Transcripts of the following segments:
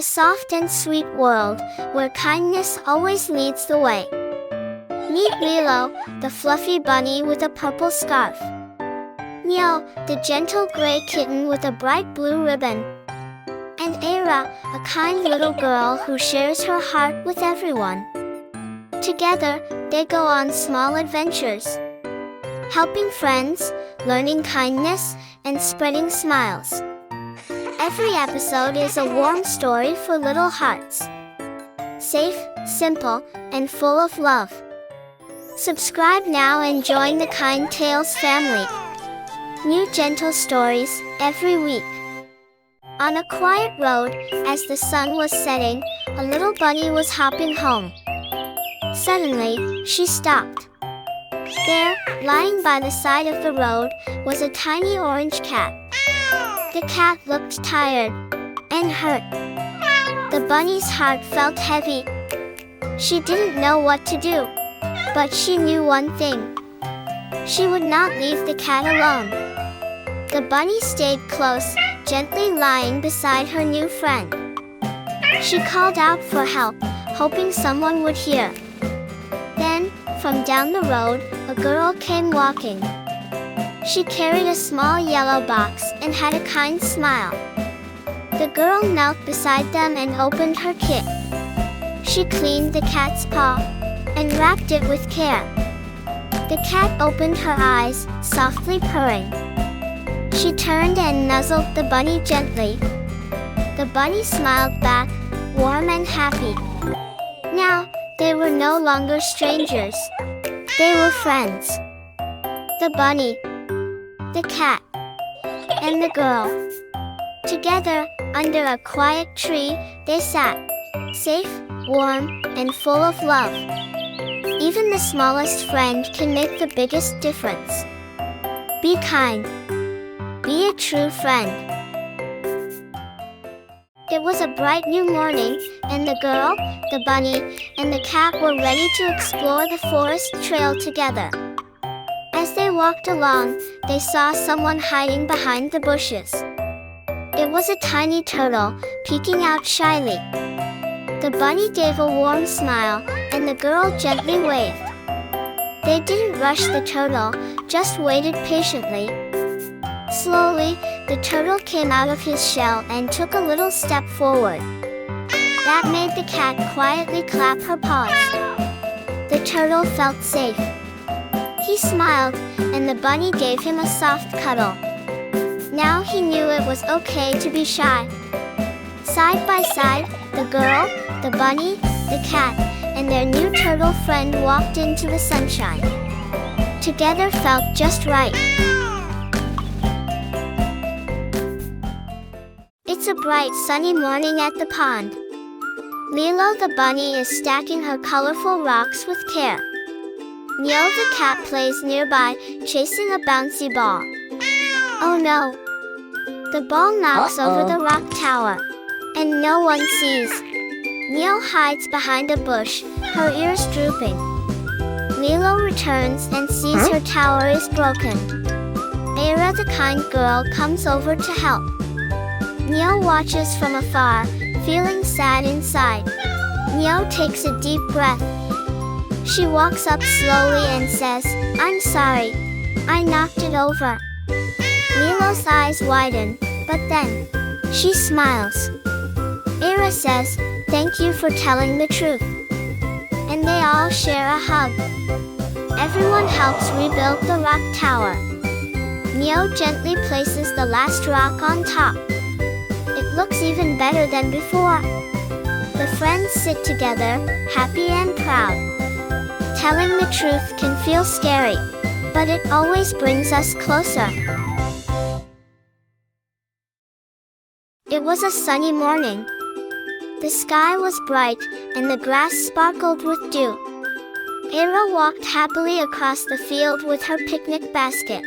a soft and sweet world where kindness always leads the way. Meet Lilo, the fluffy bunny with a purple scarf. Neo, the gentle gray kitten with a bright blue ribbon. And Era, a kind little girl who shares her heart with everyone. Together, they go on small adventures, helping friends, learning kindness, and spreading smiles. Every episode is a warm story for little hearts. Safe, simple, and full of love. Subscribe now and join the Kind Tales family. New gentle stories every week. On a quiet road, as the sun was setting, a little bunny was hopping home. Suddenly, she stopped. There, lying by the side of the road, was a tiny orange cat. The cat looked tired and hurt. The bunny's heart felt heavy. She didn't know what to do, but she knew one thing. She would not leave the cat alone. The bunny stayed close, gently lying beside her new friend. She called out for help, hoping someone would hear. Then, from down the road, a girl came walking. She carried a small yellow box and had a kind smile. The girl knelt beside them and opened her kit. She cleaned the cat's paw and wrapped it with care. The cat opened her eyes, softly purring. She turned and nuzzled the bunny gently. The bunny smiled back, warm and happy. Now, they were no longer strangers. They were friends. The bunny, the cat, and the girl. Together, under a quiet tree, they sat, safe, warm, and full of love. Even the smallest friend can make the biggest difference. Be kind. Be a true friend. It was a bright new morning, and the girl, the bunny, and the cat were ready to explore the forest trail together. As they walked along, they saw someone hiding behind the bushes. It was a tiny turtle, peeking out shyly. The bunny gave a warm smile, and the girl gently waved. They didn't rush the turtle, just waited patiently. Slowly, the turtle came out of his shell and took a little step forward. That made the cat quietly clap her paws. The turtle felt safe. He smiled, and the bunny gave him a soft cuddle. Now he knew it was okay to be shy. Side by side, the girl, the bunny, the cat, and their new turtle friend walked into the sunshine. Together felt just right. It's a bright sunny morning at the pond. Lilo the bunny is stacking her colorful rocks with care. Neo the cat plays nearby, chasing a bouncy ball. Oh no! The ball knocks over the rock tower, and no one sees. Neo hides behind a bush, her ears drooping. Lilo returns and sees her tower is broken. Era the kind girl comes over to help. Neo watches from afar, feeling sad inside. Neo takes a deep breath. She walks up slowly and says, "I'm sorry. I knocked it over." Lilo's eyes widen, but then she smiles. Era says, "Thank you for telling the truth." And they all share a hug. Everyone helps rebuild the rock tower. Neo gently places the last rock on top. It looks even better than before. The friends sit together, happy and proud. Telling the truth can feel scary, but it always brings us closer. It was a sunny morning. The sky was bright, and the grass sparkled with dew. Era walked happily across the field with her picnic basket.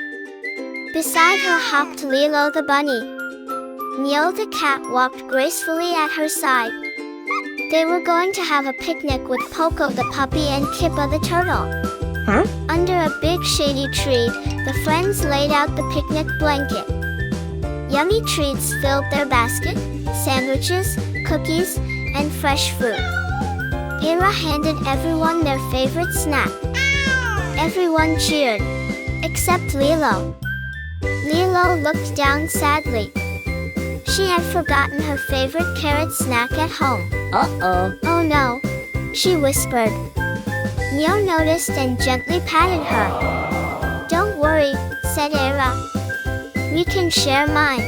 Beside her hopped Lilo the bunny. Neo the cat walked gracefully at her side. They were going to have a picnic with Poco the puppy and Kippa the turtle. Under a big shady tree, the friends laid out the picnic blanket. Yummy treats filled their basket, sandwiches, cookies, and fresh fruit. Era handed everyone their favorite snack. Everyone cheered, except Lilo. Lilo looked down sadly. She had forgotten her favorite carrot snack at home. Uh-oh. Oh no, she whispered. Neo noticed and gently patted her. Don't worry, said Era. We can share mine.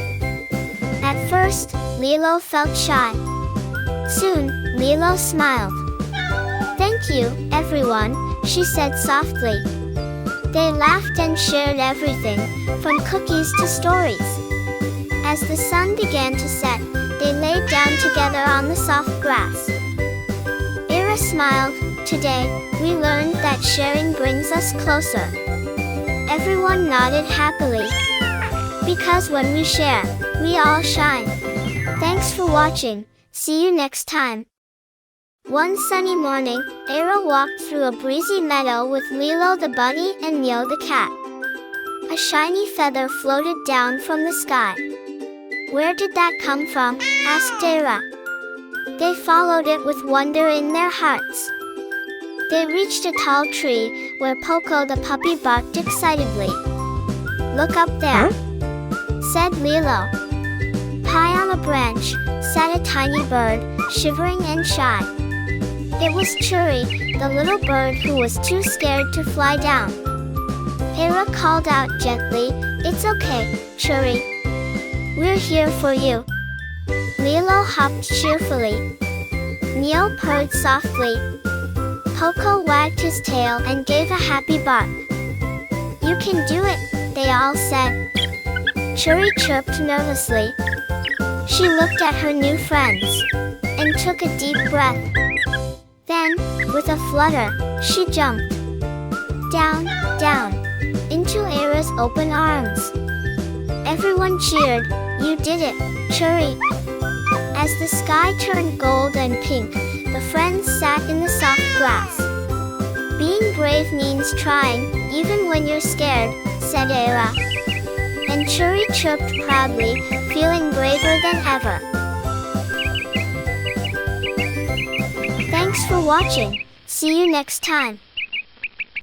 At first, Lilo felt shy. Soon, Lilo smiled. Thank you, everyone, she said softly. They laughed and shared everything, from cookies to stories. As the sun began to set, they laid down together on the soft grass. Era smiled. Today, we learned that sharing brings us closer. Everyone nodded happily. Because when we share, we all shine. Thanks for watching. See you next time. One sunny morning, Era walked through a breezy meadow with Lilo the bunny and Neo the cat. A shiny feather floated down from the sky. Where did that come from? Asked Era. They followed it with wonder in their hearts. They reached a tall tree, where Poco the puppy barked excitedly. Look up there, said Lilo. High on a branch, sat a tiny bird, shivering and shy. It was Churi, the little bird who was too scared to fly down. Era called out gently, It's okay, Churi. We're here for you. Lilo hopped cheerfully. Neo purred softly. Poco wagged his tail and gave a happy bark. You can do it, they all said. Churi chirped nervously. She looked at her new friends and took a deep breath. Then, with a flutter, she jumped. Down, down, into Era's open arms. Everyone cheered. You did it, Churi. As the sky turned gold and pink, the friends sat in the soft grass. Being brave means trying, even when you're scared, said Era. And Churi chirped proudly, feeling braver than ever. Thanks for watching. See you next time.